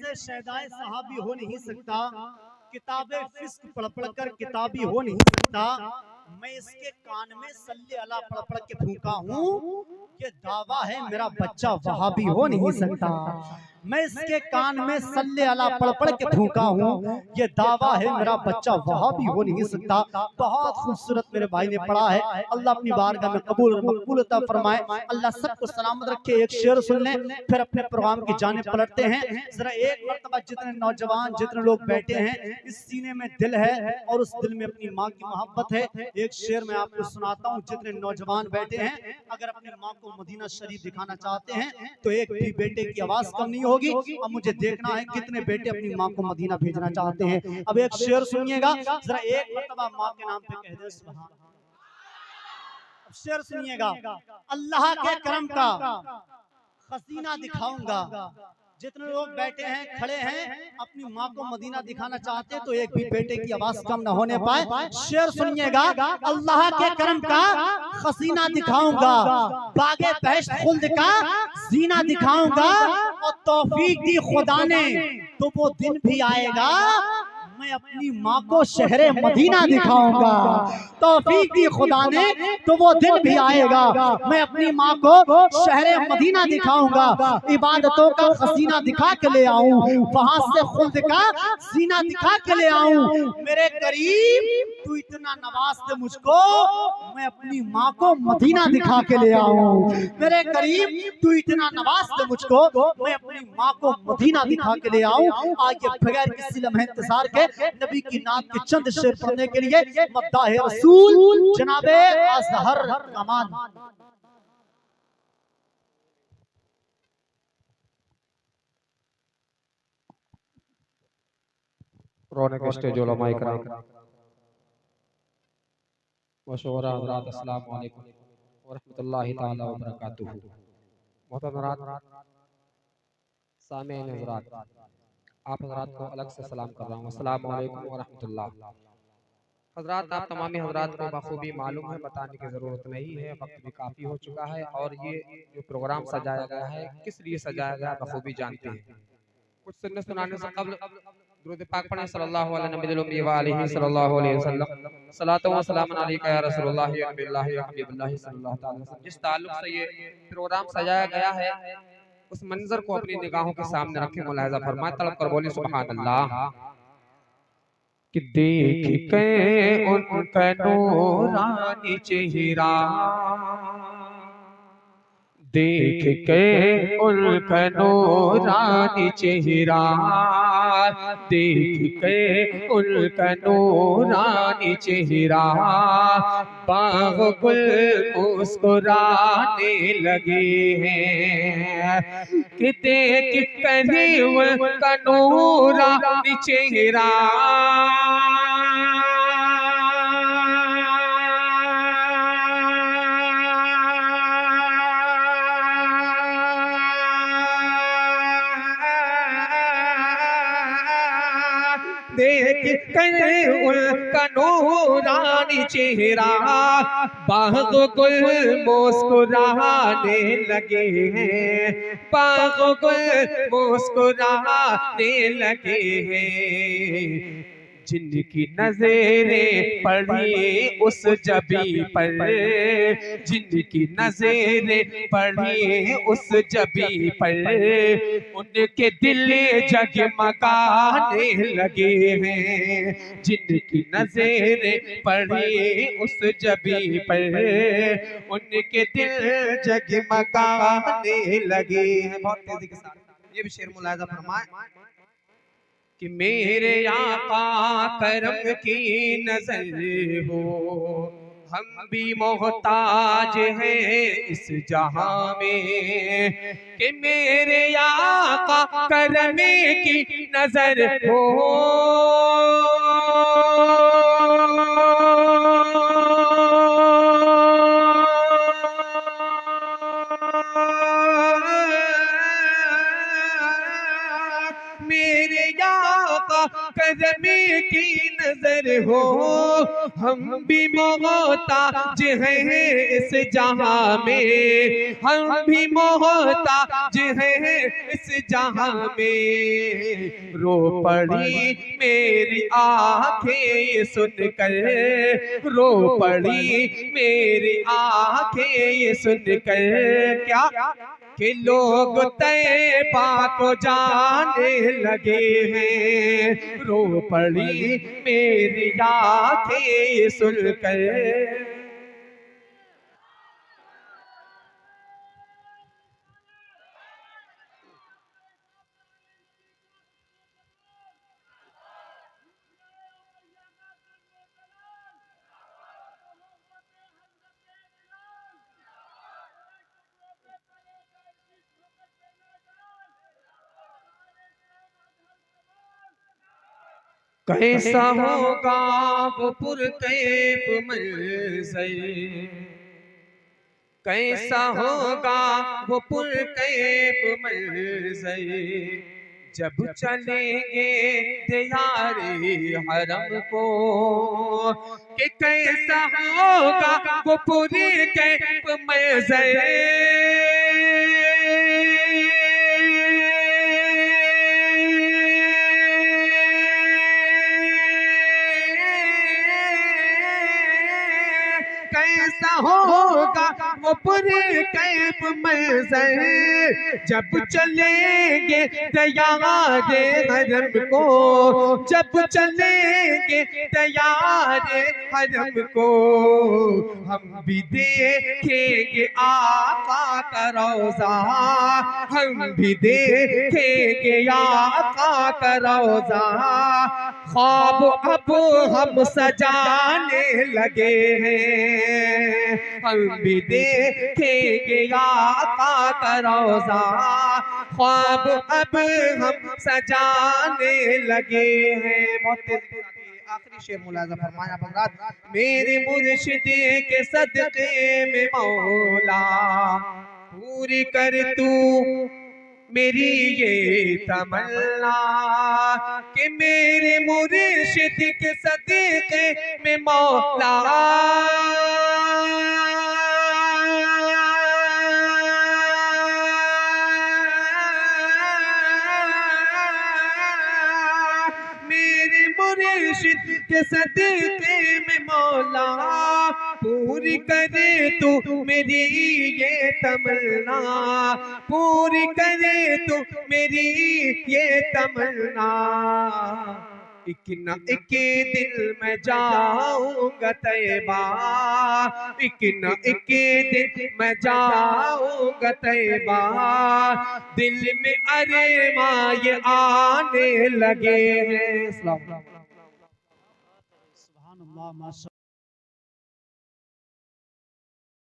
से शहदाए सहाबी हो नहीं सकता, किताबे फिस्क पढ़ पढ़ कर किताबी हो नहीं सकता। मैं इसके कान में सल्ले अला पढ़ पढ़ के फूंका हूँ, ये दावा है मेरा बच्चा वहाबी हो नहीं सकता। मैं इसके कान में सल्ले अला पढ़ पढ़ के फूंका हूँ, ये दावा है मेरा बच्चा वहाबी हो नहीं सकता। बहुत खूबसूरत मेरे भाई ने पढ़ा है। अल्लाह अपनी बारगाह में कबूल और मकबूल अता फरमाए। अल्लाह सबको सलामत रखे। एक शेर सुन लें फिर अपने प्रोग्राम की जाने पलटते हैं। जरा एक मरतबा जितने नौजवान जितने लोग बैठे हैं, इस सीने में दिल है और उस दिल में अपनी माँ की मोहब्बत है। एक शेर मैं आपको सुनाता हूँ। जितने नौजवान बैठे हैं, अगर अपनी माँ को मदीना शरीफ दिखाना चाहते हैं तो एक भी बेटे की आवाज कम नहीं होगी। अब मुझे देखना है कितने बेटे अपनी माँ को मदीना भेजना चाहते हैं। अब एक शेर सुनिएगा, जरा एक मरतबा माँ के नाम पे कह दे सुभान। अब शेर सुनिएगा, अल्लाह के करम का खजीना दिखाऊंगा। जितने लोग बैठे हैं खड़े हैं, अपनी माँ को मदीना दिखाना चाहते तो एक भी बेटे की आवाज कम न होने पाए। शेर सुनिएगा, अल्लाह के करम का खजीना दिखाऊंगा, बागे बहश्त खुल्द का जीना दिखाऊंगा, और तौफीक दी खुदा ने तो वो दिन भी आएगा मैं अपनी माँ को शहरे मदीना दिखाऊंगा। तौफीक दी खुदा ने तो वो दिन भी आएगा मैं अपनी माँ को शहरे मदीना दिखाऊंगा। इबादतों का खजीना दिखा के ले आऊं, वहां से खुल्द का सीना दिखा के ले आऊं। मेरे करीब तू इतना नवाज दे मुझको, मैं अपनी माँ को मदीना दिखा के ले आऊं। मेरे करीब तू इतना नवाज दे मुझको, मैं अपनी माँ को मदीना दिखा के ले आऊं। आइए बगैर किसी लम्हे इंतजार के नबी की नात के चंद शेर पढ़ने के लिए मद्दाह रसूल जनाबे अज़हर अमान। रौनक स्टेज उलमाए कराम मशवरा हज़रात, अस्सलाम वालेकुम व रहमतुल्लाहि ताला व बरकातुहू। मोहतरम हज़रात, सामीईन हज़रात, आप हज़रात को अलग से सलाम कर रहा हूँ। अस्सलाम वालेकुम व रहमतुल्लाह। हज़रात, आप तमामी हज़रात को बखूबी मालूम है, बताने की ज़रूरत नहीं है, वक्त भी काफ़ी हो चुका है। और ये जो प्रोग्राम सजाया गया है किस लिए सजाया गया बखूबी जानते हैं। कुछ सुनने सुनाने से कब्ल दुरूद पाक पढ़ें सल्लल्लाहु अलैहि नबील उम्मी व आलिहि सल्लल्लाहु अलैहि वसल्लम। सलातो व सलामुन अलैका या रसूलुल्लाह या नबील्लाह या हबीबुल्लाह सल्लल्लाहु अलैहि वसल्लम। जिस ताल्लुक से ये प्रोग्राम सजाया गया है उस मंजर को अपनी निगाहों के सामने रखें, मुलाहिजा फरमाएं, तड़प कर बोले सुभान अल्लाह। कि देख के उनका नूरानी चेहरा, देख के उनका नूरानी चेहरा, देख के उनका नूरानी चेहरा, बाग गुल मुस्कुराने लगे हैं। कि देख कर उनका नूरानी चेहरा, देख कर उनका नूरानी चेहरा, बाग गुल मुस्कुराने लगे हैं, बाग गुल मुस्कुराने लगे हैं। जिनकी नज़रें पड़ी उस जबी पर, जिनकी नज़रें पड़ी उस जबी पर, उनके दिल जगमगाने लगे हैं। जिनकी नज़रें पड़ी उस जबी पर, उनके दिल जगमगाने लगे हैं। बहुत तेजी के साथ ये भी शेर मुलाहिजा फरमाए कि मेरे आका करम की नजर हो, हम भी मोहताज हैं इस जहां में। कि मेरे आका करम की नजर हो, मेरे आका करम की नजर हो, हम भी मोहताज हैं इस जहां में, हम भी मोहताज हैं इस जहां में। रो पड़ी मेरी आंखें ये सुनकर, रो पड़ी मेरी आंखें ये सुनकर, क्या कि लोग तैबा को जाने लगे हैं। रो पड़ी मेरी आंखें सुनकर। कैसा होगा वो पुरकैफ मंज़र, कैसा होगा वो पुरकैफ मंज़र, जब चलेंगे दियारे हरम को। कि कैसा होगा वो पुरकैफ कैसा होगा वो पूरे कैफ मंज़र, जब चलेंगे तैयारे हरम को, जब चलेंगे तैयारे हरम को। हम भी देखेंगे आका का रोज़ा, हम भी देखेंगे आका का रोज़ा। ख्वाब अब हम सजाने लगे हैं, हम भी देखेंगे आका का रोज़ा। ख्वाब अब हम सजाने लगे हैं। आखिरी शेर मुलाज़ा फरमाया हज़रात, मेरे मुर्शिद के सदक़े में मौला पूरी कर तू मेरी ये तमन्ना। कि मेरे मुर्शिद के सदक़े में मौला मेरे मुर्शिद के सदक़े में मौला पूरी करे तू मेरी ये तमन्ना, पूरी करे तू मेरी ये तमन्ना। एक न एक दिन मैं जाऊंगा तैबा, एक न एक दिन मैं जाऊंगा तैबा। दिल में अरमां ये आने लगे हैं। सुभान अल्लाह, माशा